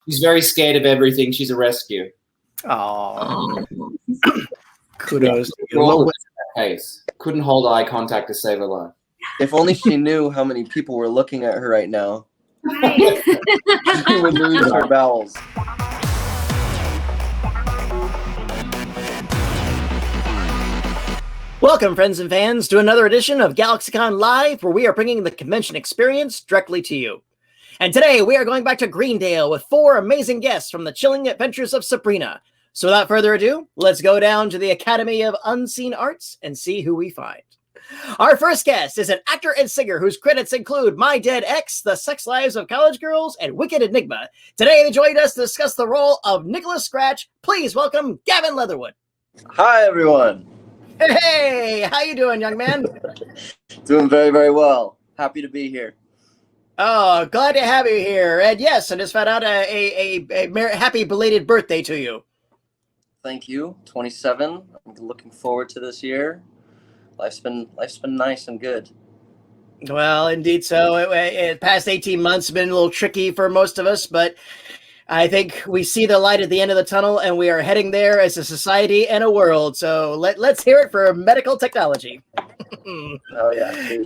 She's very scared of everything. She's a rescue. Oh, kudos. Case. Couldn't hold eye contact to save her life. If only she knew how many people were looking at her right now. Right. She would lose her bowels. Welcome, friends and fans, to another edition of GalaxyCon Live, where we are bringing the convention experience directly to you. And today, we are going back to Greendale with 4 amazing guests from the Chilling Adventures of Sabrina. So without further ado, let's go down to the Academy of Unseen Arts and see who we find. Our first guest is an actor and singer whose credits include My Dead Ex, The Sex Lives of College Girls, and Wicked Enigma. Today, they joined us to discuss the role of Nicholas Scratch. Please welcome Gavin Leatherwood. Hi, everyone. Hey, how you doing, young man? Doing very, very well. Happy to be here. Oh, glad to have you here. And yes, I just found out a happy belated birthday to you. Thank you. 27. I'm looking forward to this year. Life's been nice and good. Well, indeed so. It past 18 months have been a little tricky for most of us, but I think we see the light at the end of the tunnel, and we are heading there as a society and a world. So let's hear it for medical technology. Oh, yeah.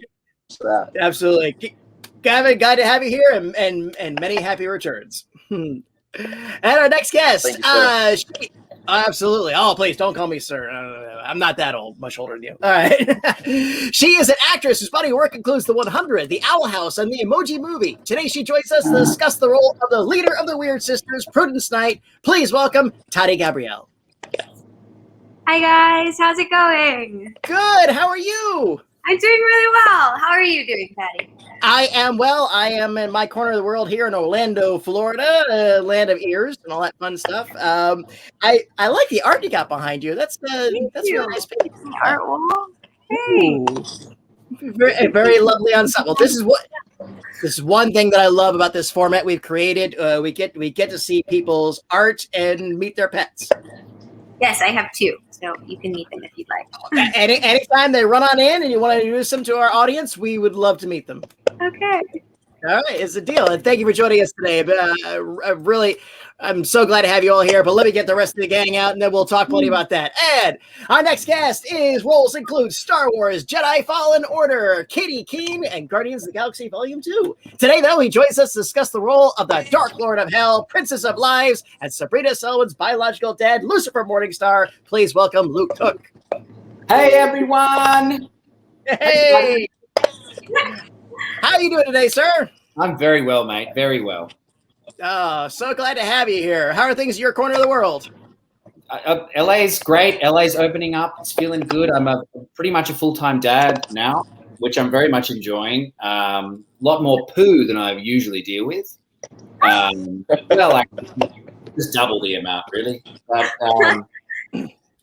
Absolutely. Gavin, glad to have you here, and many happy returns. And our next guest, Thank you, sir. Absolutely. Oh, please don't call me sir. I'm not that old, much older than you. All right. She is an actress whose body work includes The 100, The Owl House, and The Emoji Movie. Today, she joins us to discuss the role of the leader of the Weird Sisters, Prudence Knight. Please welcome Tati Gabrielle. Hi guys, how's it going? Good. How are you? I'm doing really well. How are you doing, Patty? I am well. I am in my corner of the world here in Orlando, Florida, land of ears and all that fun stuff. I like the art you got behind you. That's really nice. The art wall. Hey. Very lovely ensemble. This is one thing that I love about this format we've created. We get to see people's art and meet their pets. Yes, I have 2, so you can meet them if you'd like. Anytime they run on in and you want to introduce them to our audience, we would love to meet them. Okay. All right, it's a deal. And thank you for joining us today. I'm so glad to have you all here, but let me get the rest of the gang out and then we'll talk plenty about that. And our next guest roles include Star Wars, Jedi Fallen Order, Katie Keene, and Guardians of the Galaxy Volume 2. Today, though, he joins us to discuss the role of the Dark Lord of Hell, Princess of Lives, and Sabrina Selwyn's biological dad, Lucifer Morningstar. Please welcome Luke Took. Hey, everyone. Hey. How are you doing today, sir? I'm very well, mate. Very well. Oh, so glad to have you here. How are things in your corner of the world? LA's great. LA's opening up. It's feeling good. I'm pretty much a full-time dad now, which I'm very much enjoying. A lot more poo than I usually deal with. Like just double the amount, really. But,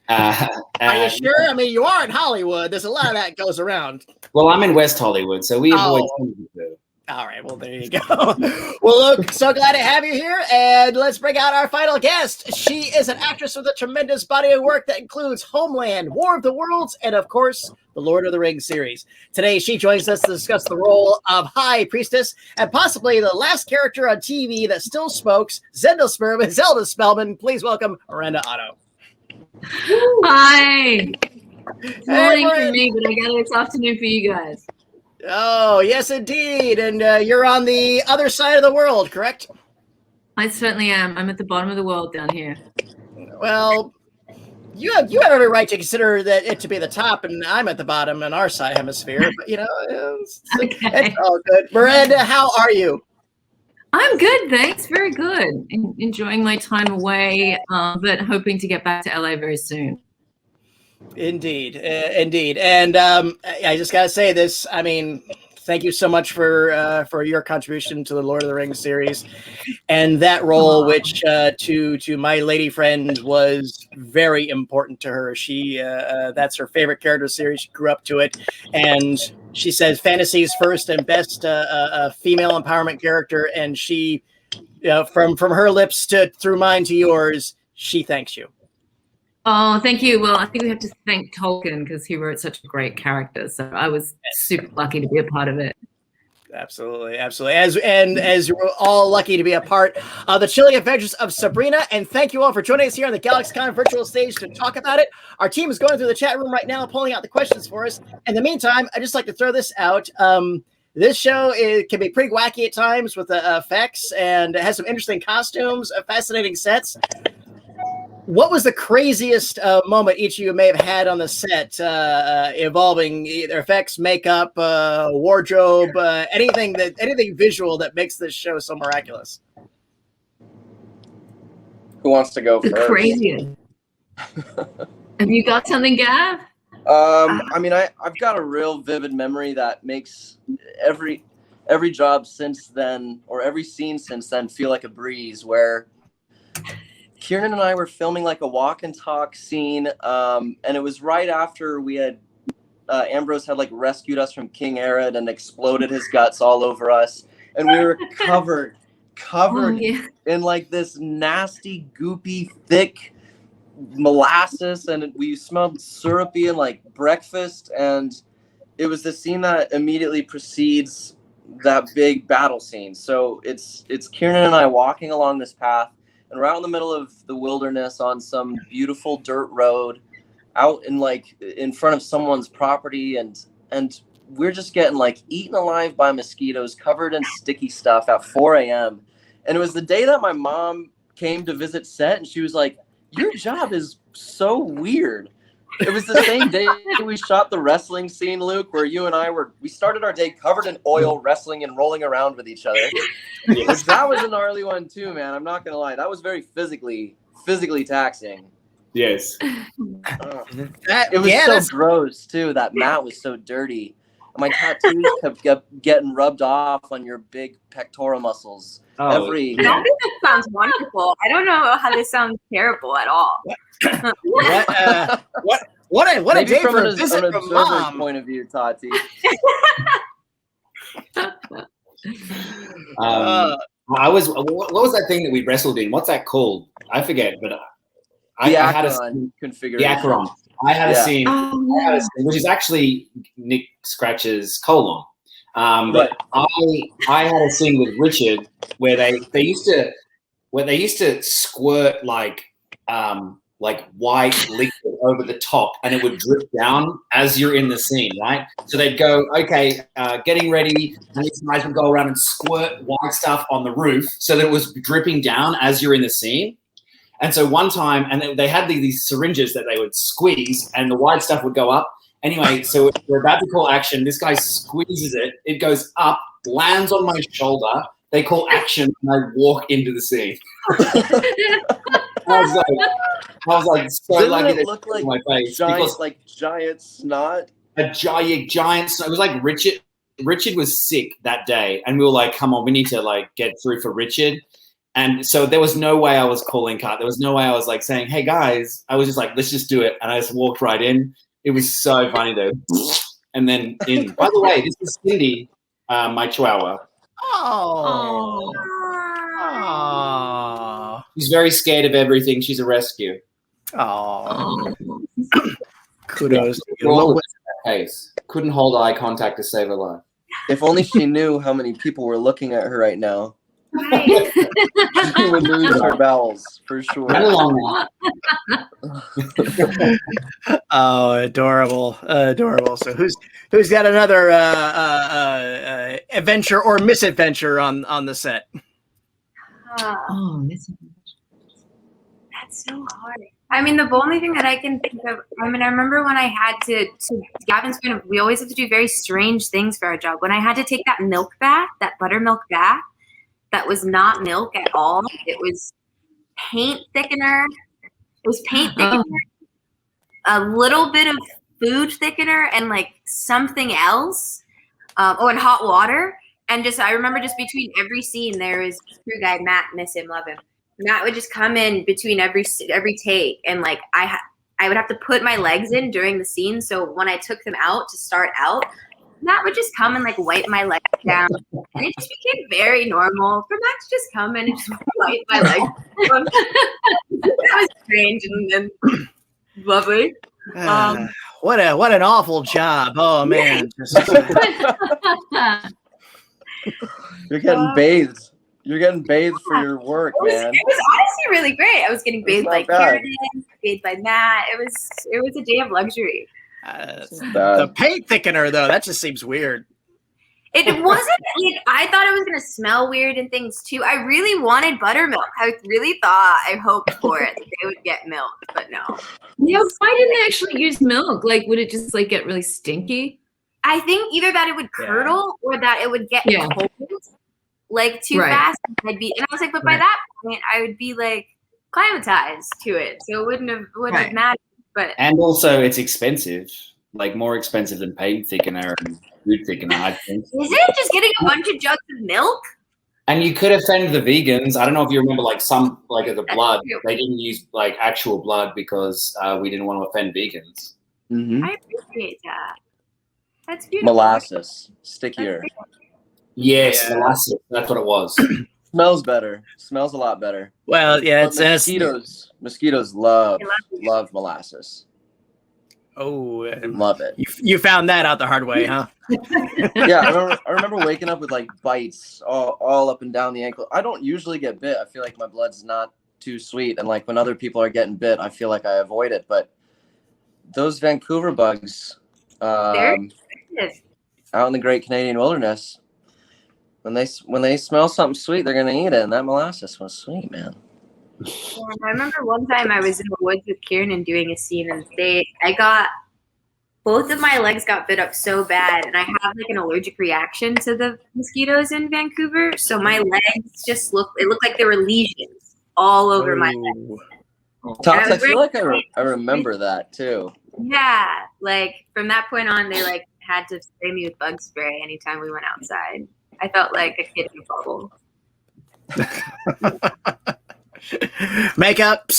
are you sure? I mean, you are in Hollywood. There's a lot of that goes around. Well, I'm in West Hollywood, so we avoid some of the poo. All right, well, there you go. Well, look, so glad to have you here, and let's bring out our final guest. She is an actress with a tremendous body of work that includes Homeland, War of the Worlds, and, of course, the Lord of the Rings series. Today, she joins us to discuss the role of High Priestess, and possibly the last character on TV that still smokes, Zelda Spellman. Please welcome Miranda Otto. Hi. It's morning for me, but I got it's afternoon for you guys. Oh, yes, indeed. And you're on the other side of the world, correct? I certainly am. I'm at the bottom of the world down here. Well, you have every right to consider it to be the top, and I'm at the bottom in our side hemisphere. But, it's all good. Miranda, how are you? I'm good, thanks. Very good. Enjoying my time away, but hoping to get back to LA very soon. Indeed. And I just got to say this. I mean, thank you so much for your contribution to the Lord of the Rings series and that role, which to my lady friend was very important to her. She that's her favorite character series. She grew up to it. And she says fantasy's first and best female empowerment character. And she, from her lips through mine to yours, she thanks you. Oh, thank you. Well, I think we have to thank Tolkien because he wrote such a great character. So I was super lucky to be a part of it. Absolutely. As you're all lucky to be a part of the Chilling Adventures of Sabrina, and thank you all for joining us here on the GalaxyCon virtual stage to talk about it. Our team is going through the chat room right now, pulling out the questions for us. In the meantime, I just like to throw this out. This show can be pretty wacky at times with the effects, and it has some interesting costumes, fascinating sets. What was the craziest moment each of you may have had on the set, involving either effects, makeup, wardrobe, anything visual that makes this show so miraculous? Who wants to go The first? craziest. Have you got something, Gav? I mean, I've got a real vivid memory that makes every job since then, or every scene since then, feel like a breeze, where Kieran and I were filming like a walk and talk scene, and it was right after we had Ambrose had like rescued us from King Arid and exploded his guts all over us, and we were covered in like this nasty, goopy, thick molasses, and we smelled syrupy and like breakfast, and it was the scene that immediately precedes that big battle scene. So it's Kieran and I walking along this path, and we're out in the middle of the wilderness on some beautiful dirt road out in front of someone's property, and we're just getting like eaten alive by mosquitoes, covered in sticky stuff at 4 a.m. And it was the day that my mom came to visit set, and she was like, "Your job is so weird." It was the same day we shot the wrestling scene, Luke, where you and I we started our day covered in oil, wrestling and rolling around with each other. Which that was a gnarly one too, man. I'm not gonna lie. That was very physically taxing. Yes. It was so gross too. That mat was so dirty. And my tattoos kept getting rubbed off on your big pectoral muscles. I don't think this sounds wonderful. I don't know how this sounds terrible at all. What a day from for a an visit from observer's Mom. point of view, Tati. What was that thing that we wrestled in? What's that called? I forget, but I had a configuration. The Acheron. I had a scene, which is actually Nick Scratch's colon. But I had a scene with Richard where they used to squirt like white liquid over the top, and it would drip down as you're in the scene, right? So they'd go, okay, getting ready, and these guys would go around and squirt white stuff on the roof so that it was dripping down as you're in the scene. And so one time, and they had these syringes that they would squeeze, and the white stuff would go up. Anyway, so we're about to call action. This guy squeezes it. It goes up, lands on my shoulder. They call action, and I walk into the scene. I was like so lucky that it looked like my face. Giant snot. A giant snot. It was like Richard. Richard was sick that day, and we were like, come on, we need to like get through for Richard. And so there was no way I was calling cut. There was no way I was like saying, hey guys, I was just like, let's just do it. And I just walked right in. It was so funny though. And then in, by the way, this is Cindy, my chihuahua. Oh. She's very scared of everything. She's a rescue. Oh. Kudos. Case. Couldn't hold eye contact to save her life. If only she knew how many people were looking at her right now. Right. She would lose her bowels for sure. Oh, adorable. So who's got another adventure or misadventure on the set? That's so hard. I mean, the only thing that I can think of, I remember when I had to Gavin's point of, we always have to do very strange things for our job. When I had to take that milk bath, that buttermilk bath, that was not milk at all. It was paint thickener. A little bit of food thickener, and like something else. And hot water. And I remember just between every scene, there was crew guy, Matt, miss him, love him. Matt would just come in between every take, and like I would have to put my legs in during the scene. So when I took them out to start out, Matt would just come and like wipe my legs down, and it just became very normal for Matt to just come in and just wipe my legs down. That was strange and lovely. What an awful job! Oh man. You're getting bathed. You're getting bathed for your work, man. It was honestly really great. I was getting bathed by Karen, bathed by Matt. It was a day of luxury. The paint thickener, though, that just seems weird. It wasn't like I thought it was gonna smell weird and things too. I really wanted buttermilk. I really thought, I hoped for it that they would get milk, but no. Yeah, why didn't they actually use milk? Like, would it just like get really stinky? I think either that it would curdle or that it would get cold, like too fast. And I was like, but by that point, I would be like climatized to it, so it wouldn't have mattered. But and also, it's expensive, like more expensive than paint thickener and food thickener, I think. Is it just getting a bunch of jugs of milk? And you could offend the vegans. I don't know if you remember, like some, like of the blood, they didn't use like actual blood because we didn't want to offend vegans. Mm-hmm. I appreciate that. That's beautiful. Molasses, stickier. Yes, molasses. That's what it was. Smells better. Smells a lot better. Well, yeah, mosquitoes love molasses. Oh, love it. You found that out the hard way, huh? Yeah, I remember waking up with like bites all up and down the ankle. I don't usually get bit. I feel like my blood's not too sweet, and like when other people are getting bit, I feel like I avoid it. But those Vancouver bugs, out in the Great Canadian Wilderness, when they smell something sweet, they're gonna eat it, and that molasses was sweet, man. Yeah, I remember one time I was in the woods with Kieran and doing a scene, and both of my legs got bit up so bad, and I have like an allergic reaction to the mosquitoes in Vancouver. So my legs just looked like there were lesions all over my legs. Tops, I feel like I remember that too. Yeah, like from that point on, they like had to spray me with bug spray anytime we went outside. I felt like a kid in a bubble. Makeup,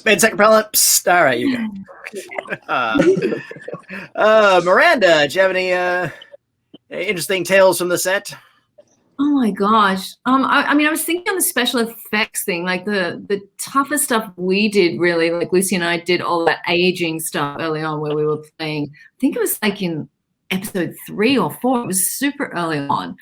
insect repellent. All right, you go. Miranda, do you have any interesting tales from the set? Oh my gosh. I mean, I was thinking on the special effects thing, like the toughest stuff we did really, like Lucy and I did all that aging stuff early on where we were playing. I think it was like in episode 3 or 4. It was super early on.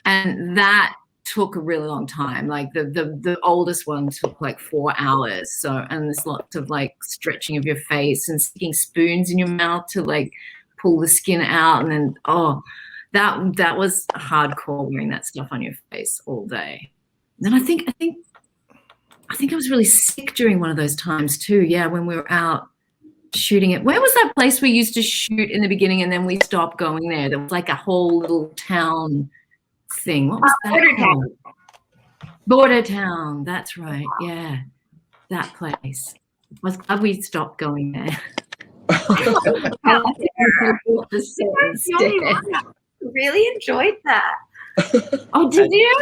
And that took a really long time. Like the oldest one took like 4 hours. So, and there's lots of like stretching of your face and sticking spoons in your mouth to like pull the skin out. And then, that was hardcore, wearing that stuff on your face all day. And then I think I was really sick during one of those times too. Yeah, when we were out shooting it. Where was that place we used to shoot in the beginning and then we stopped going there? There was like a whole little town thing. What was that? Border Town. That's right. Yeah, that place. I was glad we stopped going there. Really enjoyed that. Oh, did you?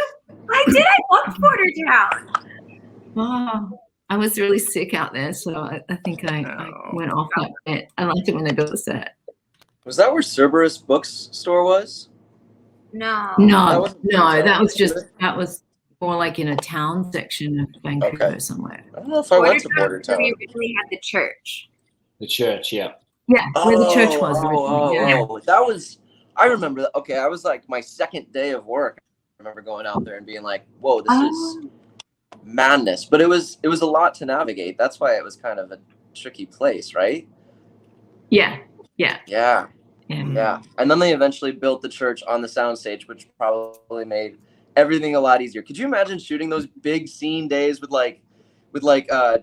I did. I loved Border Town. Oh, I was really sick out there, so I think I went off that bit. I liked it when they built the set. Was that where Cerberus Bookstore was? No. That was more like in a town section of Vancouver somewhere. I don't know if I went to Border Town. We originally had the church. The church, yeah. Yeah, where the church was originally. That was. I remember that. Okay, I was like my second day of work. I remember going out there and being like, "Whoa, this is madness!" But it was a lot to navigate. That's why it was kind of a tricky place, right? Yeah. And then they eventually built the church on the soundstage, which probably made everything a lot easier. Could you imagine shooting those big scene days with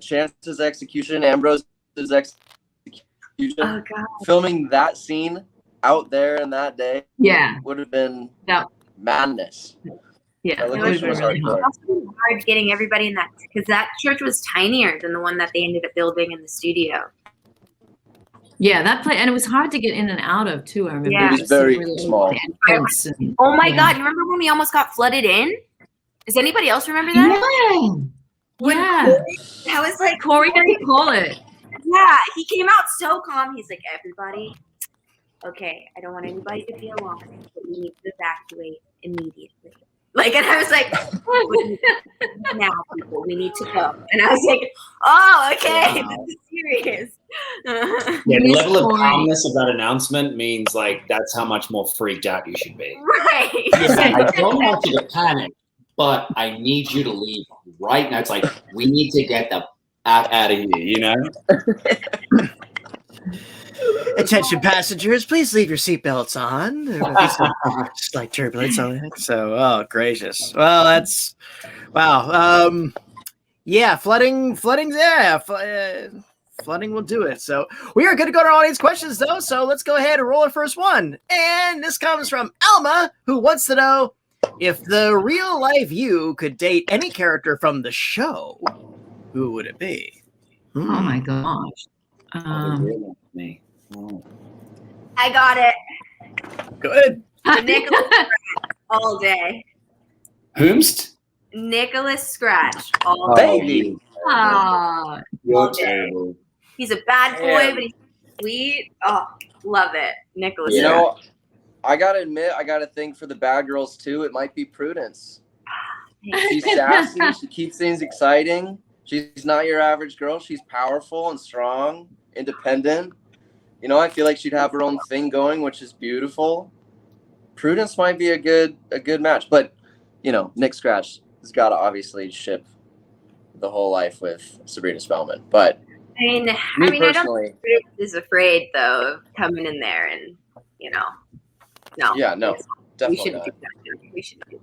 Chance's execution, Ambrose's execution, filming that scene out there in that day? Yeah, would have been madness. Yeah, it was really hard getting everybody in that, because that church was tinier than the one that they ended up building in the studio. Yeah, that place, and it was hard to get in and out of too. I remember it was very small. Oh my God! You remember when we almost got flooded in? Does anybody else remember that? Yeah. That was like Corey didn't call it. Yeah, he came out so calm. He's like, everybody, okay, I don't want anybody to be alone, but we need to evacuate immediately. Like, and I was like, now, people, we need to go. And I was like, oh, okay, this is serious. Yeah, the level of calmness of that announcement means like that's how much more freaked out you should be. Right. Yeah, I don't want you to panic, but I need you to leave right now. It's like we need to get the out of here, you know? Attention passengers, please leave your seatbelts on. There will be some slight turbulence on it. So, oh gracious. Well, that's wow. Yeah, flooding. Yeah, flooding will do it. So we are going to go to our audience questions though. So let's go ahead and roll our first one. And this comes from Alma, who wants to know if the real life you could date any character from the show, who would it be? Oh my gosh. Me. Oh. I got it. Good. Nicholas Scratch all day. Whomst? Nicholas Scratch all Baby. Ah, You're terrible. He's a bad boy, but he's sweet. Oh, love it. Nicholas You Scratch. know, I gotta admit, I gotta think for the bad girls too. It might be Prudence. She's sassy. She keeps things exciting. She's not your average girl. She's powerful and strong, independent. You know, I feel like she'd have her own thing going, which is beautiful. Prudence might be a good match, but you know, Nick Scratch has got to obviously ship the whole life with Sabrina Spellman. But I mean, I don't think Prudence is afraid though of coming in there and no. Yeah, no, We definitely shouldn't not. do that. We shouldn't do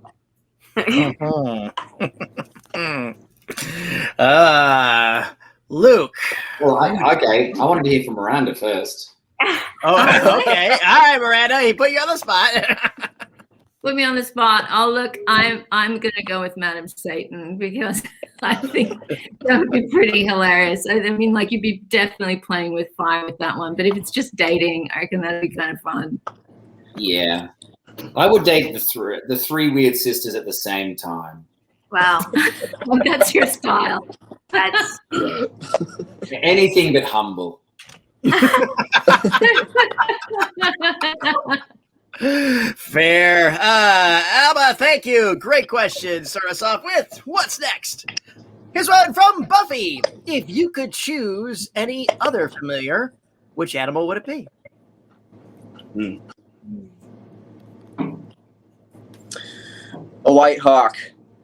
that. Luke. Well, okay. I wanted to hear from Miranda first. Oh, okay. All right, Miranda. He put you on the spot. put me on the spot. I'm gonna go with Madam Satan because I think that would be pretty hilarious. I mean, like you'd be definitely playing with fire with that one. But if it's just dating, I reckon that'd be kind of fun. Yeah, I would date the three weird sisters at the same time. Wow, Well, that's your style. that's Anything but humble. Fair. Alba, thank you. Great question. Start us off with what's next? Here's one from Buffy. If you could choose any other familiar, which animal would it be? A white hawk.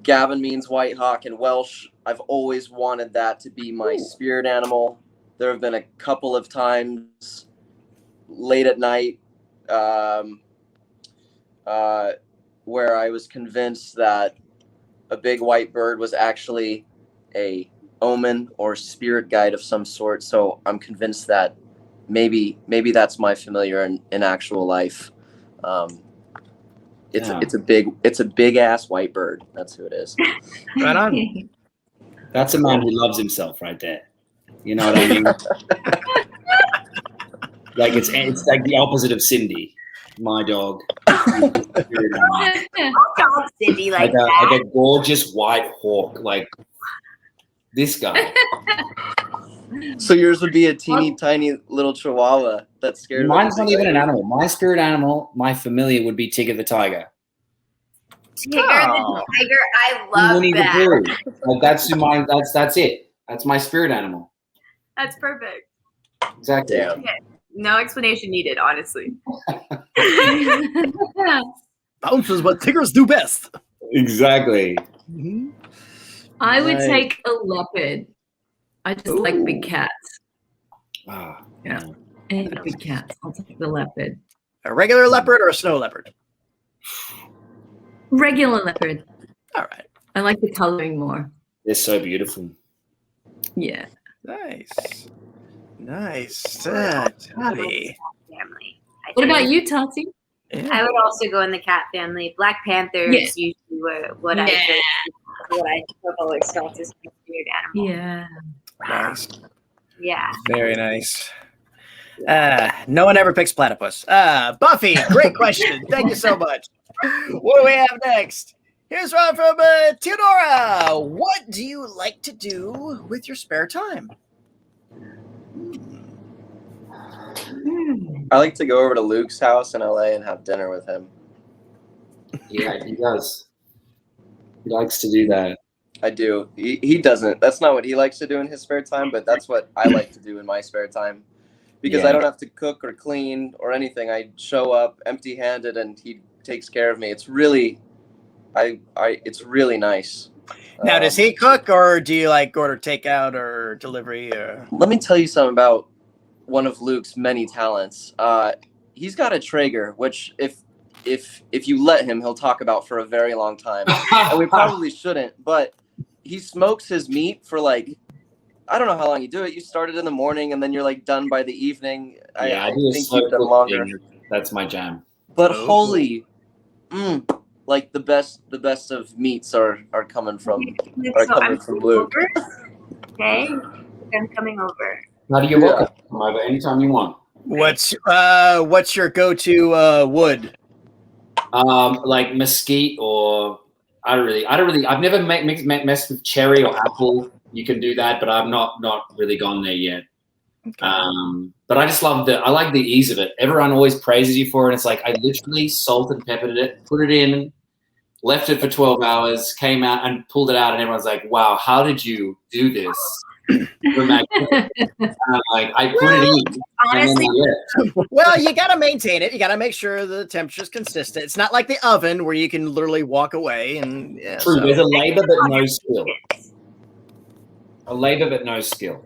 Gavin means white hawk in Welsh. I've always wanted that to be my spirit animal. There have been a couple of times late at night where I was convinced that a big white bird was actually a omen or spirit guide of some sort. So I'm convinced that maybe that's my familiar in actual life. It's a big ass white bird. That's who it is. Right on. That's a man who loves himself right there. You know what I mean? Like it's like the opposite of Cindy, my dog. dog Cindy like that. Like a gorgeous white hawk, like this guy. So yours would be a teeny tiny little chihuahua that's scared. Mine's not even an animal. My spirit animal, my familiar would be Tigger the tiger. Tigger the tiger. I love Winnie that. the Pooh. Like that's it. That's my spirit animal. That's perfect. Exactly. Damn. No explanation needed, honestly. Bounce is what tigers do best. Exactly. I would Nice. take a leopard. I just like big cats. Ah, Yeah. And big cats. I'll take the leopard. A regular leopard or a snow leopard? Regular leopard. All right. I like the coloring more. they're so beautiful. Yeah. Nice. Tati. Family. What about you, Tati? Yeah. I would also go in the cat family. Black Panther Yeah. is usually what I have always felt is my spirit animal. Yeah. Nice. Yeah. Very nice. No one ever picks platypus. Buffy, great question. Thank you so much. What do we have next? Here's one from Theodora. What do you like to do with your spare time? I like to go over to Luke's house in LA and have dinner with him. Yeah, he does. He likes to do that. I do. He doesn't. That's not what he likes to do in his spare time, but that's what I like to do in my spare time. Because I don't have to cook or clean or anything. I show up empty-handed and he takes care of me. It's really, it's really nice. Now, does he cook, or do you like order takeout or delivery? Or? Let me tell you something about one of Luke's many talents. He's got a Traeger, which if you let him, he'll talk about for a very long time. And we probably shouldn't, but he smokes his meat for like, I don't know how long you do it. You start it in the morning and then you're like done by the evening. Yeah, I think you've done longer. That's my jam. But holy, like the best of meats are coming from Luke. Okay, I'm coming over. How do you welcome? Come over anytime you want. What's your go-to wood? Like mesquite, or I've never messed with cherry or apple. You can do that, but I've not really gone there yet. Okay. But I just love I like the ease of it. Everyone always praises you for it. It's like I literally salt and peppered it, put it in, left it for 12 hours, came out and pulled it out, and everyone's like, "Wow, how did you do this?" Like, I put it in. Honestly, well, you got to maintain it. You got to make sure the temperature is consistent. It's not like the oven where you can literally walk away. And true, there's a labor but no skill. A labor but no skill.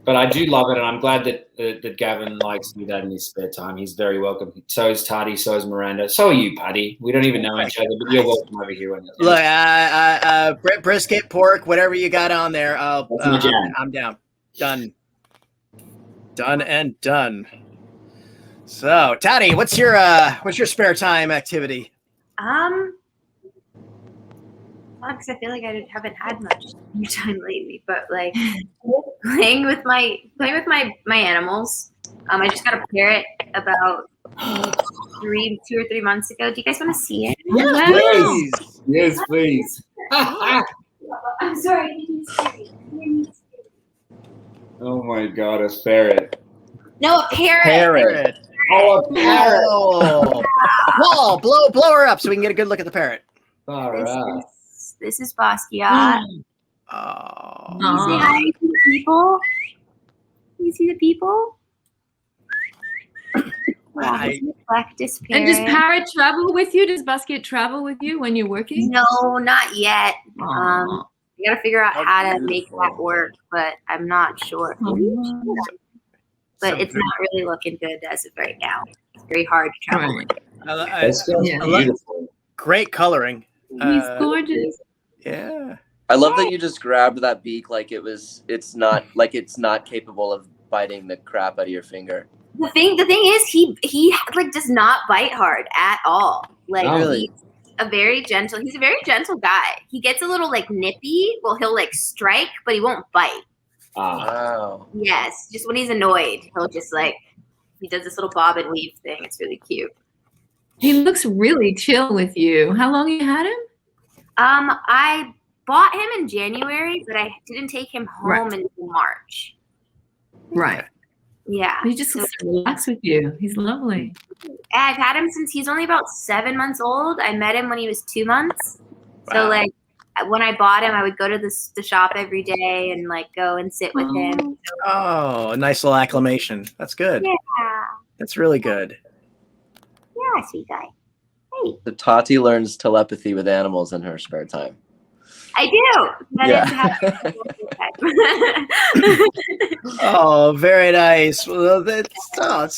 But I do love it, and I'm glad that Gavin likes to do that in his spare time. He's very welcome. So is Tati, so is Miranda. So are you, Patty. We don't even know each other, but you're welcome over here. Look, brisket, pork, whatever you got on there, I'm down. Done and done. So, Tati, what's your spare time activity? Because I feel like I haven't had much time lately, but like playing with my animals. I just got a parrot about 2 or 3 months ago. Do you guys want to see it? Yes, please. I'm sorry. Oh my God, a ferret. No, a parrot. Oh, a parrot. Oh. Whoa, blow her up so we can get a good look at the parrot. All right. This is Basquiat. Oh. Can you say hi to the people? Can you see the people? Wow, this is a Cactus parrot. And does parrot travel with you? Does Basquiat travel with you when you're working? No, not yet. You got to figure out how to make that work, but I'm not sure. But it's not really looking good as of right now. It's very hard to travel with. Beautiful. Great coloring. He's gorgeous. Yeah. I love that you just grabbed that beak like it's not capable of biting the crap out of your finger. The thing is he like does not bite hard at all. Like really? He's a very gentle guy. He gets a little like nippy. Well, he'll like strike, but he won't bite. Wow. Yes, just when he's annoyed, he'll just like he does this little bob and weave thing. It's really cute. He looks really chill with you. How long you had him? I bought him in January, but I didn't take him home until March. Right. Yeah. He just looks to relax with you. He's lovely. I've had him since he's only about 7 months old. I met him when he was 2 months. Wow. So like when I bought him, I would go to the shop every day and like go and sit with him. Oh, a nice little acclimation. That's good. Yeah. That's really good. Yeah, sweet guy. Hey. So Tati learns telepathy with animals in her spare time. I do. Oh, very nice. Well, take a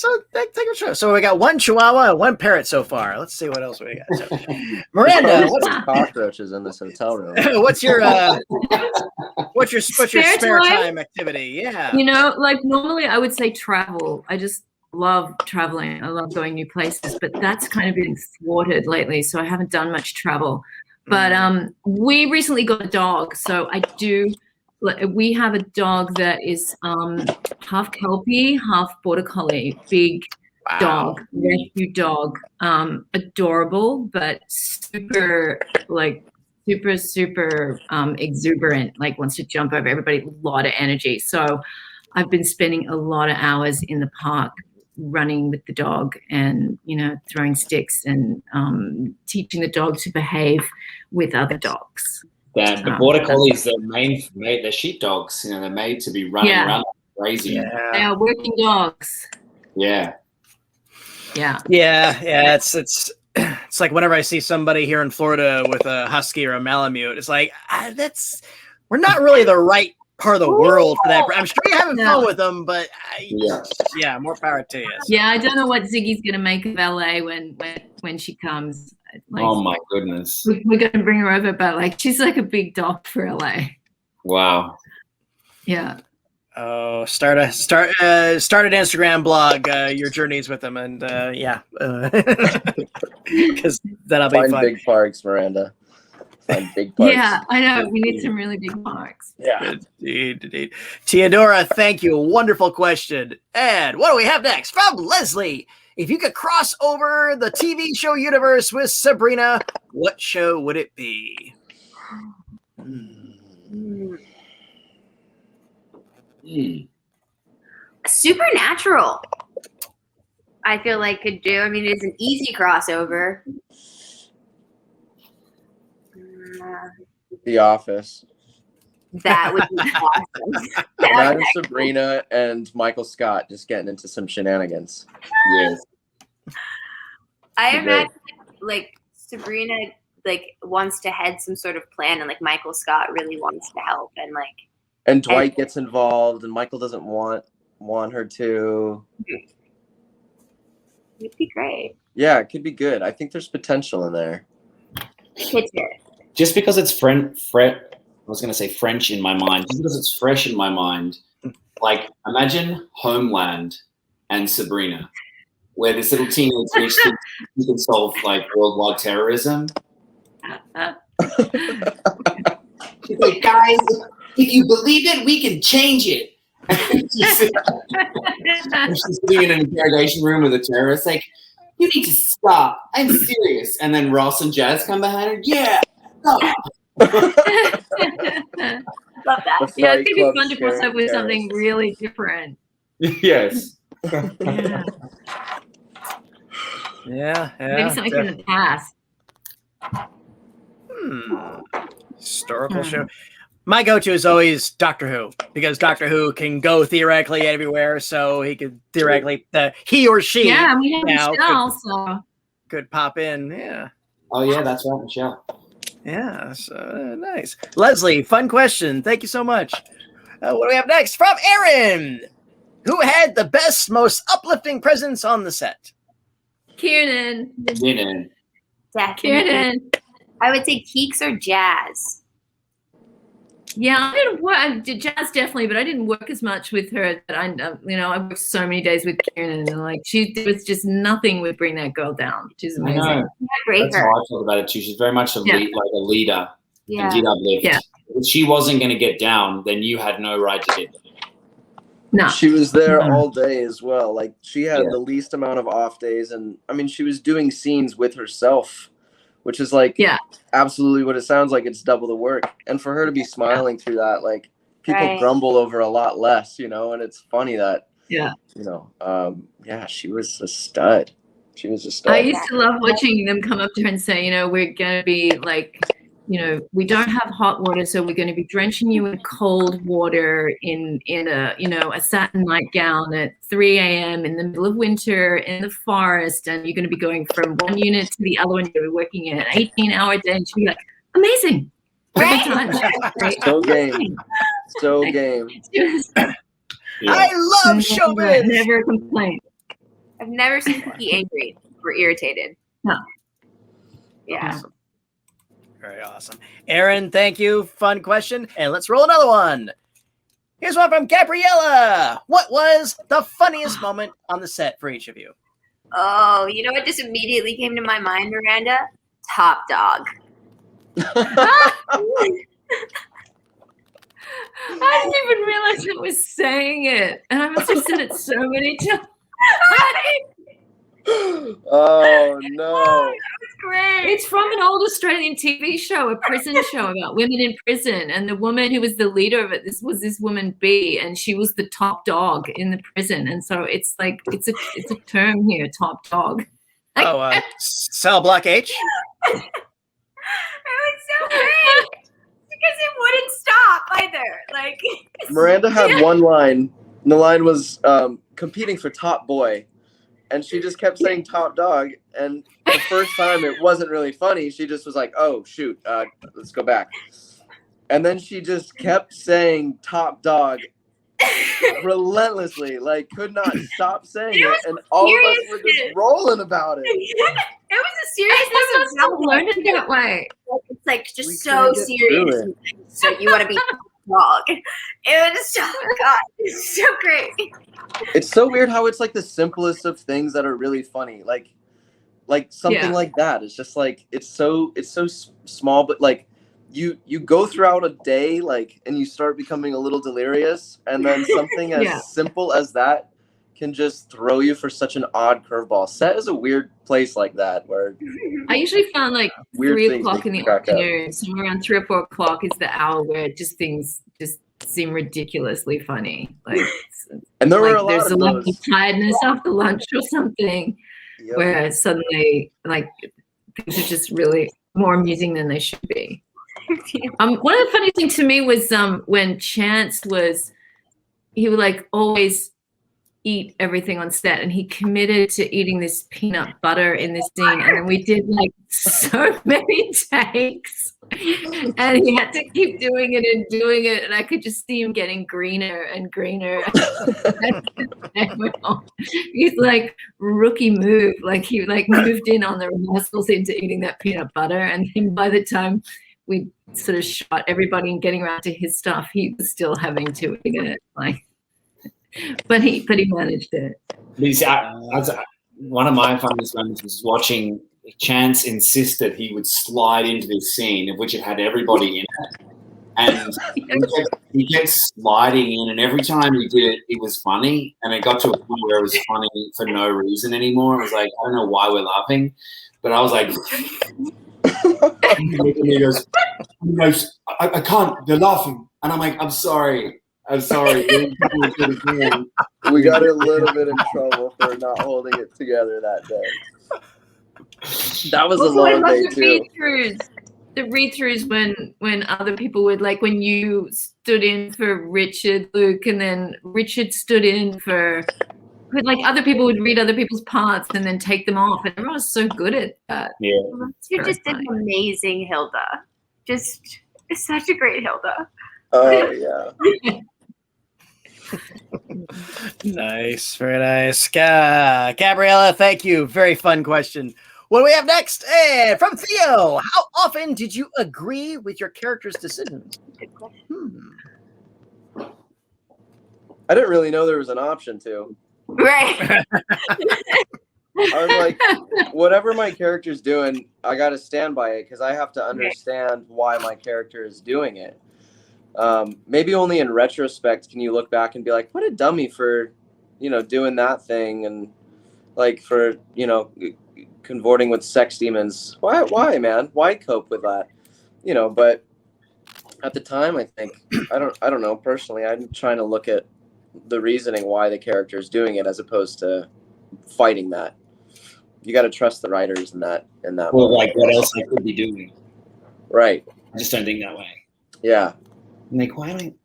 show. So we got one Chihuahua and one parrot so far. Let's see what else we got. So, Miranda, what's cockroaches in this hotel room? what's your spare time activity? Yeah. You know, like normally I would say travel. I just love traveling. I love going new places, but that's kind of been thwarted lately. So I haven't done much travel. But we recently got a dog. So we have a dog that is half Kelpie, half Border Collie, big dog, rescue dog, adorable, but super exuberant, like wants to jump over everybody, a lot of energy. So I've been spending a lot of hours in the park running with the dog and, you know, throwing sticks and teaching the dog to behave with other dogs. The border collies, they're sheepdogs. They're made to be running around like crazy. They are working dogs. Yeah. It's like whenever I see somebody here in Florida with a husky or a Malamute, it's like we're not really the right part of the world for that. I'm sure you're having fun with them, but more power to you. So. Yeah, I don't know what Ziggy's gonna make of LA when she comes. Like, oh my goodness. We're gonna bring her over, but like she's like a big dog for LA. Wow. Yeah. Oh, start an Instagram blog, your journeys with them, and because that'll be fun. Big parks, Miranda. Find big parks. Yeah, I know. We need some really big parks. Yeah, indeed. Teodora, thank you. Wonderful question. And what do we have next from Leslie? If you could cross over the TV show universe with Sabrina, what show would it be? Supernatural. I feel like could do. I mean, it's an easy crossover. The Office. That would be awesome. Imagine Sabrina and Michael Scott just getting into some shenanigans. Yes. I imagine like Sabrina like wants to head some sort of plan, and like Michael Scott really wants to help, and Dwight gets involved, and Michael doesn't want her to. It'd be great. Yeah, it could be good. I think there's potential in there. Just because it's I was going to say French in my mind. Just because it's fresh in my mind, like imagine Homeland and Sabrina, where this little teenage rich kid can solve like worldwide terrorism. She's like, guys, if you believe it, we can change it. She's sitting in an interrogation room with a terrorist, like, you need to stop. I'm serious. And then Ross and Jazz come behind her. Yeah. Stop. Love that. Yeah, it's gonna be fun to cross up with something really different. Yes. Yeah. Maybe something from the past. Historical show. My go-to is always Doctor Who, because Doctor Who can go theoretically everywhere, so he could theoretically he or she we have Michelle, could pop in. Yeah. Oh yeah, that's right, Michelle. Yeah, so nice. Leslie, fun question. Thank you so much. What do we have next? From Aaron. Who had the best, most uplifting presence on the set? Kiernan. Kiernan. Kiernan. I would say Keeks or Jazz. Yeah, I didn't work. Jazz definitely, but I didn't work as much with her. That I worked so many days with Kiernan, and like she was just nothing would bring that girl down. She's amazing. I know. That's how I felt about it too. She's very much a leader. Yeah. And did uplift. Yeah. If she wasn't going to get down, then you had no right to get down. No. She was there all day as well. Like she had the least amount of off days, and I mean she was doing scenes with herself, which is like absolutely what it sounds like. It's double the work, and for her to be smiling through that, like people grumble over a lot less, and it's funny that she was a stud. She was a stud. I used to love watching them come up to her and say, we're going to be like, we don't have hot water, so we're going to be drenching you in cold water in a, a satin nightgown at 3 a.m. in the middle of winter in the forest, and you're going to be going from one unit to the other one. You're going to be working an 18-hour day, and she'll be like, amazing. Right? So game. So game. I love showbiz. Never complain. I've never seen Cookie angry or irritated. No. Yeah. Awesome. Very awesome. Aaron, thank you. Fun question. And let's roll another one. Here's one from Gabriella. What was the funniest moment on the set for each of you? Oh, you know what just immediately came to my mind, Miranda? Top Dog. I didn't even realize I was saying it. And I must have said it so many times. Oh no. Great. It's from an old Australian TV show, a prison show about women in prison. And the woman who was the leader of it, this woman B, and she was the top dog in the prison. And so it's like it's a term here, top dog. Cell Block H? It was so great. it wouldn't stop either. Like Miranda had one line, and the line was competing for top boy, and she just kept saying top dog. And the first time it wasn't really funny. She just was like, "Oh shoot, let's go back." And then she just kept saying top dog relentlessly, like could not stop saying it, and all of us were just rolling about it. It was a seriousness of learning that way. It's like just so serious. So you want to be dog. It was oh god, it's so great. It's so weird how it's like the simplest of things that are really funny. Like something like that. It's just like it's so small, but like you go throughout a day like and you start becoming a little delirious, and then something as simple as that can just throw you for such an odd curveball. Set is a weird place like that where I usually find like weird 3 o'clock in the afternoon, somewhere around 3 or 4 o'clock is the hour where just things just seem ridiculously funny. Like, and there were a lot there's of a level those. of tiredness after lunch or something, where suddenly like things are just really more amusing than they should be. One of the funny things to me was when Chance he would like always eat everything on set, and he committed to eating this peanut butter in this scene, and then we did like so many takes, and he had to keep doing it, and I could just see him getting greener and greener. He's like rookie move, like he like moved in on the rehearsals into eating that peanut butter, and then by the time we sort of shot everybody and getting around to his stuff, he was still having to eat it, like. But he managed it. One of my funniest moments was watching Chance insist that he would slide into this scene of which it had everybody in it. And he kept sliding in, and every time he did it, it was funny. And it got to a point where it was funny for no reason anymore. It was like, I don't know why we're laughing. But I was like, and he goes, I can't, they're laughing. And I'm like, I'm sorry. We got a little bit in trouble for not holding it together that day. That was a long day too. The read-throughs when other people would, like when you stood in for Richard, Luke, and then Richard stood in for like other people would read other people's parts and then take them off, and everyone was so good at that. Yeah, you just did an amazing Hilda. Just such a great Hilda. Oh yeah. Nice, very nice. Gabriella, thank you. Very fun question. What do we have next? From Theo, how often did you agree with your character's decisions? Good question. I didn't really know there was an option to. Right. I was like, whatever my character's doing, I got to stand by it because I have to understand why my character is doing it. Maybe only in retrospect can you look back and be like, what a dummy for, doing that thing, and like for, convorting with sex demons. Why, man? Why cope with that? But at the time, I think I don't know personally. I'm trying to look at the reasoning why the character is doing it as opposed to fighting that. You got to trust the writers in that. Well, like what else I could be doing? Right. I just don't think that way. Yeah. I'm like, why am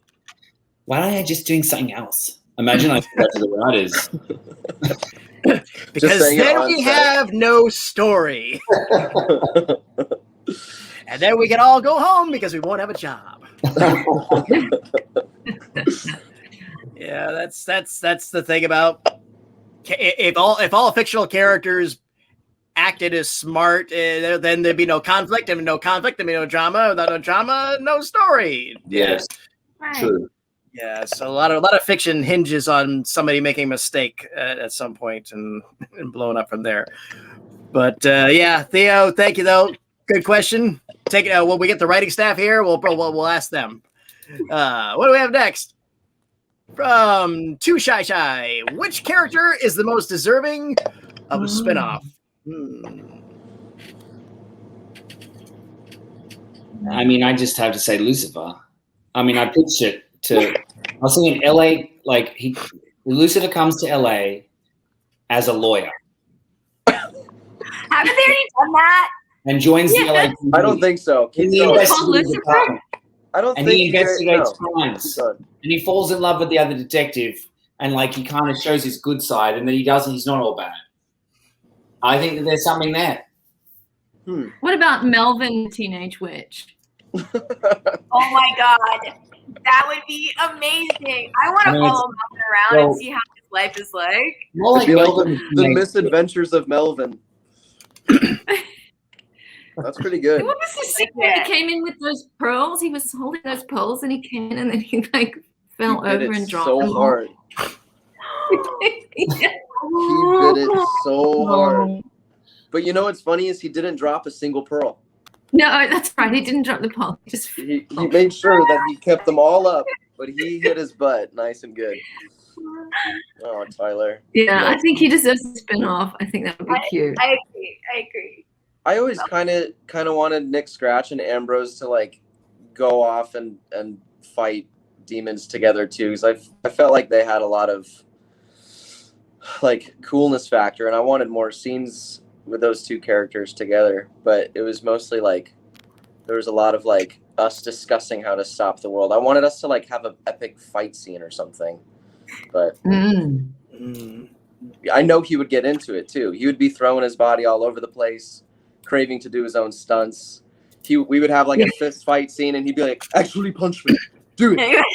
I just doing something else? Imagine I forgot to the writers. Because then we have no story. And then we can all go home because we won't have a job. Yeah, that's the thing about if all fictional characters acted as smart, then there'd be no conflict. If no conflict, there'd be no drama. Without no drama, no story. Yes, true. Yeah, so a lot of fiction hinges on somebody making a mistake at some point and blowing up from there. But Theo, thank you though. Good question. Take it. When we get the writing staff here, we'll ask them. What do we have next? From Too Shy, which character is the most deserving of a spinoff? I mean, I just have to say Lucifer. I mean, I pitched it to. I was thinking LA, like Lucifer comes to LA as a lawyer. Haven't they already done that? And joins the LA. I don't think so. In the investigative department. I don't and think he investigates no. crimes, and he falls in love with the other detective, and like he kind of shows his good side, and then he doesn't. He's not all bad. I think that there's something there. What about Melvin the Teenage Witch? Oh my god, that would be amazing. I want to follow Melvin around and see how his life is like. More like Melvin, the misadventures of Melvin. That's pretty good. What was the scene where he came in with those pearls? He was holding those pearls and he came in and then he like fell over and dropped them. So hard. He bit it so hard. But you know what's funny is he didn't drop a single pearl. No, that's right. He didn't drop the pearl. He made sure that he kept them all up, but he hit his butt nice and good. Oh, Tyler. Yeah, I think he deserves a spin-off. I think that would be cute. I agree. I always kind of wanted Nick Scratch and Ambrose to like go off and fight demons together too, because I felt like they had a lot of like coolness factor, and I wanted more scenes with those two characters together. But it was mostly like there was a lot of like us discussing how to stop the world. I wanted us to like have an epic fight scene or something, but I know he would get into it too. He would be throwing his body all over the place, craving to do his own stunts. We would have like a fist fight scene, and he'd be like, "Actually, punch me, do it."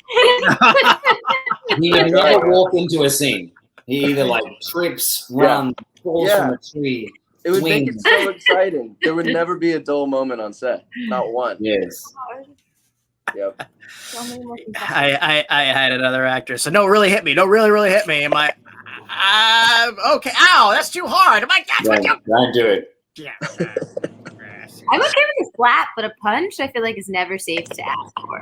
He would never walk into a scene. He either like trips, runs, falls from a tree. It would make it so exciting. There would never be a dull moment on set. Not one. Yes. Yep. I had another actor. So no, really hit me. No, really hit me. Am I? Okay. Ow, that's too hard. Am I? Don't do it. Yeah. I'm okay with a slap, but a punch I feel like is never safe to ask for.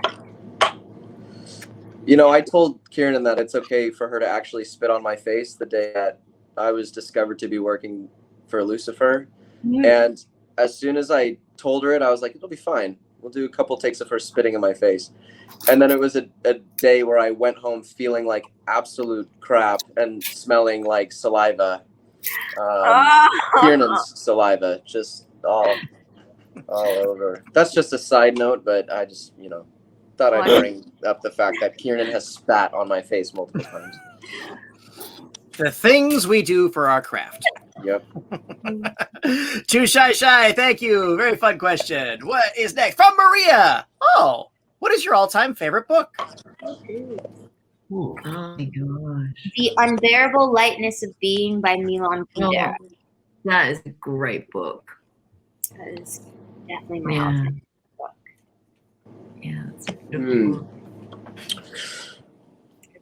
You know, I told Kieran that it's okay for her to actually spit on my face the day that I was discovered to be working for Lucifer. And as soon as I told her it, I was like, it'll be fine. We'll do a couple takes of her spitting in my face. And then it was a day where I went home feeling like absolute crap and smelling like saliva. Kiernan's saliva, just all over. That's just a side note, but I just, thought I'd bring up the fact that Kieran has spat on my face multiple times. The things we do for our craft. Yep. Too shy. Thank you. Very fun question. What is next? From Maria. Oh, what is your all-time favorite book? Oh my gosh. The Unbearable Lightness of Being by Milan Kundera. That is a great book. That is definitely my all-time book. Yeah, it's a beautiful book.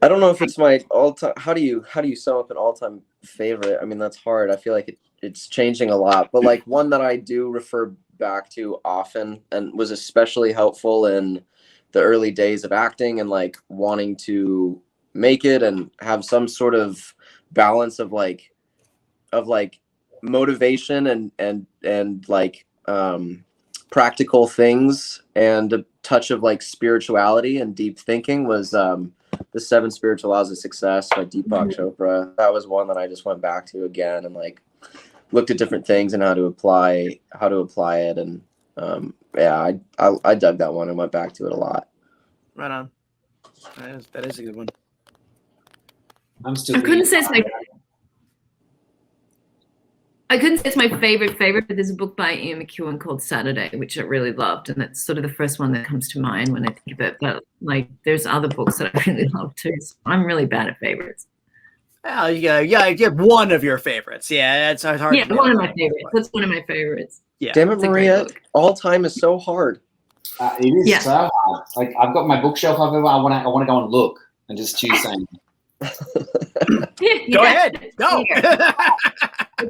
I don't know if it's my all-time. How do you sum up an all-time favorite? I mean, that's hard. I feel like it's changing a lot. But like one that I do refer back to often and was especially helpful in the early days of acting and like wanting to make it and have some sort of balance of like motivation and like practical things and a touch of like spirituality and deep thinking was The 7 Spiritual Laws of Success by Deepak Chopra. That was one that I just went back to again and like looked at different things and how to apply it. And I dug that one and went back to it a lot. Right on. That is a good one. I couldn't say it's my favorite, but there's a book by Ian McEwan called Saturday, which I really loved, and that's sort of the first one that comes to mind when I think of it. But like, there's other books that I really love too. So I'm really bad at favorites. Well, you have one of your favorites. Yeah, it's hard. Yeah, one of my favorites. That's one of my favorites. Yeah. Damn it, Maria! All time is so hard. It is so hard. Like I've got my bookshelf over. I want to go and look and just choose something. Go ahead. Go.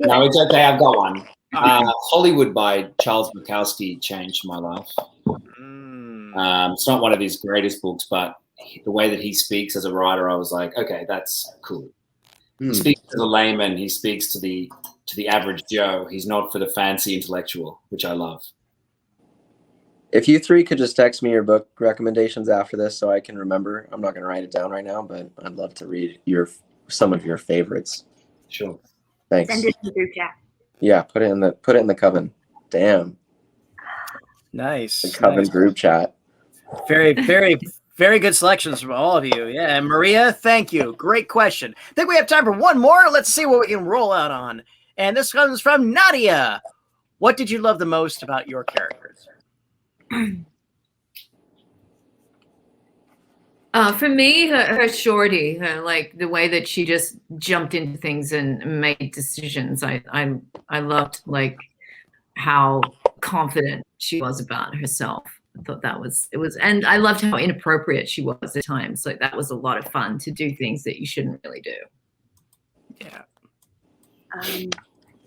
No, it's okay. I've got one. Hollywood by Charles Bukowski changed my life. It's not one of his greatest books, but the way that he speaks as a writer, I was like, okay, that's cool. He speaks to the layman. He speaks to the average Joe. He's not for the fancy intellectual, which I love. If you three could just text me your book recommendations after this so I can remember. I'm not going to write it down right now, but I'd love to read some of your favorites. Sure. Thanks. Send it to the group chat. Yeah, put it in the Coven. Damn. Nice. The Coven group chat. Very, very, very good selections from all of you. Yeah, and Maria, thank you. Great question. I think we have time for one more. Let's see what we can roll out on. And this comes from Nadia. What did you love the most about your characters? For me, her surety, her like the way that she just jumped into things and made decisions. I loved like how confident she was about herself. I thought it was, and I loved how inappropriate she was at times. Like that was a lot of fun to do things that you shouldn't really do. Yeah.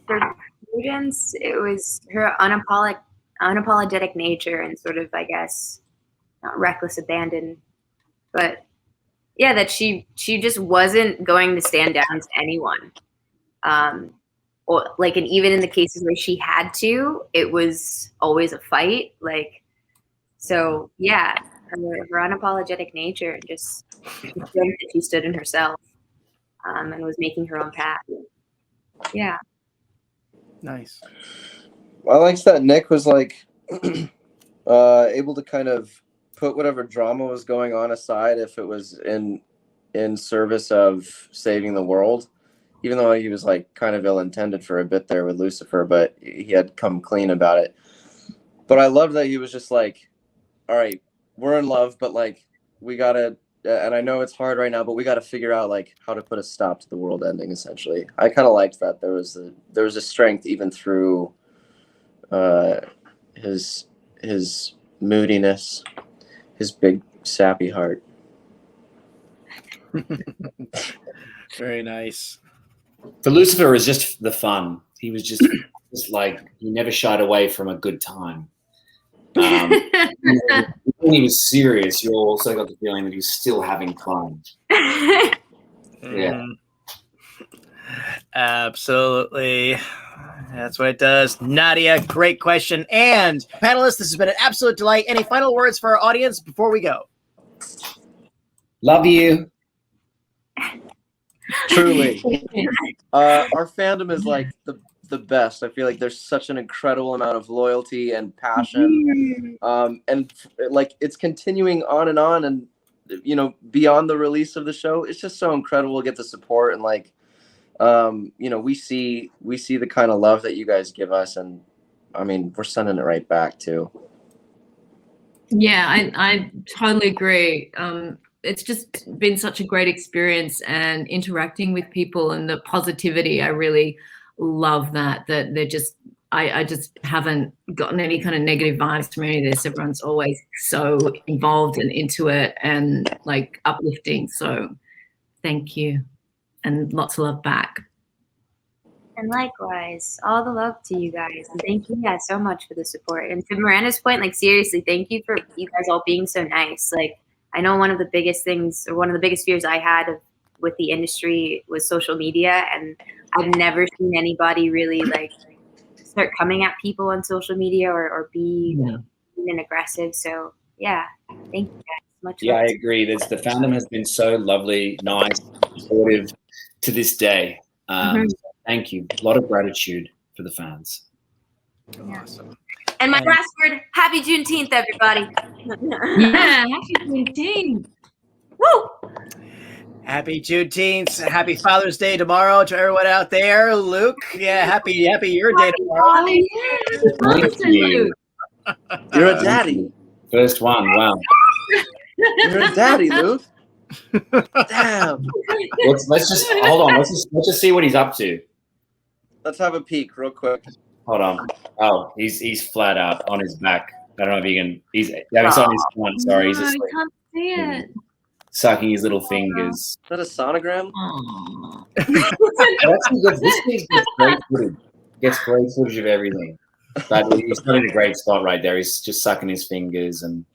For Prudence, it was her unapologetic nature and sort of, I guess, not reckless abandon, but yeah, that she just wasn't going to stand down to anyone. Or like, and even in the cases where she had to, it was always a fight. Like, so yeah, her unapologetic nature and just that she stood in herself, and was making her own path. Yeah. Nice. I liked that Nick was like able to kind of put whatever drama was going on aside if it was in service of saving the world, even though he was like kind of ill-intended for a bit there with Lucifer, but he had come clean about it. But I love that he was just like, all right, we're in love, but like we gotta, and I know it's hard right now, but we gotta figure out like how to put a stop to the world ending. Essentially, I kind of liked that there was a strength even through his moodiness, his big sappy heart. Very nice. For Lucifer, is just the fun. He was just like, he never shied away from a good time. When he was serious, you also got the feeling that he was still having fun. Yeah. Absolutely. That's what it does. Nadia, great question. And panelists, this has been an absolute delight. Any final words for our audience before we go? Love you. Truly. Our fandom is like the best. I feel like there's such an incredible amount of loyalty and passion. And like it's continuing on, and you know, beyond the release of the show, it's just so incredible to get the support and like you know, we see the kind of love that you guys give us, and I mean, we're sending it right back too. Yeah, I totally agree. It's just been such a great experience, and interacting with people and the positivity. I really love that they're just, I just haven't gotten any kind of negative vibes from any of this. Everyone's always so involved and into it and like uplifting. So thank you. And lots of love back. And likewise, all the love to you guys. And thank you guys so much for the support. And to Miranda's point, like seriously, thank you for you guys all being so nice. Like I know one of the biggest things, or one of the biggest fears I had with the industry was social media. And I've never seen anybody really like start coming at people on social media or be mean and aggressive. So yeah, thank you guys. Much Yeah, love. I agree. The fandom has been so lovely, nice, supportive to this day. Thank you. A lot of gratitude for the fans. Awesome. And my last word, happy Juneteenth, everybody. Yeah, happy Juneteenth. Woo! Happy Juneteenth. Happy Father's Day tomorrow to everyone out there. Luke, yeah, happy your day tomorrow. Thank you. You're a daddy. First one. Wow. You're a daddy, Luke. Damn. Let's just hold on. Let's just see what he's up to. Let's have a peek real quick. Hold on. Oh, he's flat out on his back. I don't know if he can. He's on his front. Sorry, he's No, I asleep. can't see it. Sucking his little fingers. Is that a sonogram? Aww. This thing gets great footage. Gets great footage of everything. But he's not in a great spot right there. He's just sucking his fingers and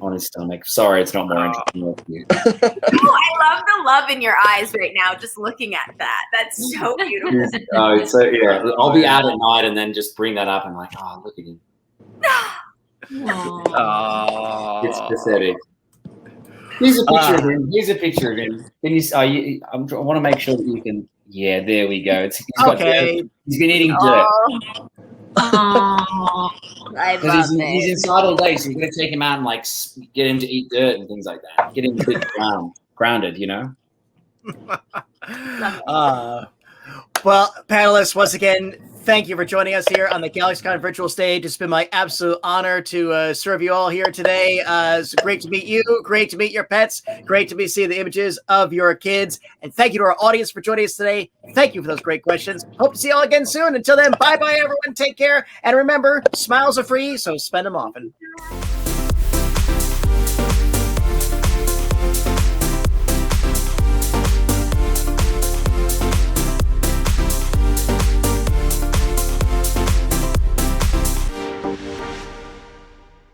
on his stomach. Sorry, it's not more interesting for you. Oh, I love the love in your eyes right now, just looking at that. That's so beautiful. Oh, it's so yeah. I'll be out at night and then just bring that up and like, oh, look at him. It's pathetic. Here's a picture of him. Here's a picture of him. Can you? I want to make sure that you can. Yeah, there we go. He's been eating dirt. Oh, I Because love he's it. inside all day, so you're gonna take him out and like get him to eat dirt and things like that. Get him a bit grounded, you know. Well, panelists, once again, thank you for joining us here on the GalaxyCon virtual stage. It's been my absolute honor to serve you all here today. It's great to meet you. Great to meet your pets. Great to see the images of your kids. And thank you to our audience for joining us today. Thank you for those great questions. Hope to see you all again soon. Until then, bye-bye, everyone. Take care. And remember, smiles are free, so spend them often.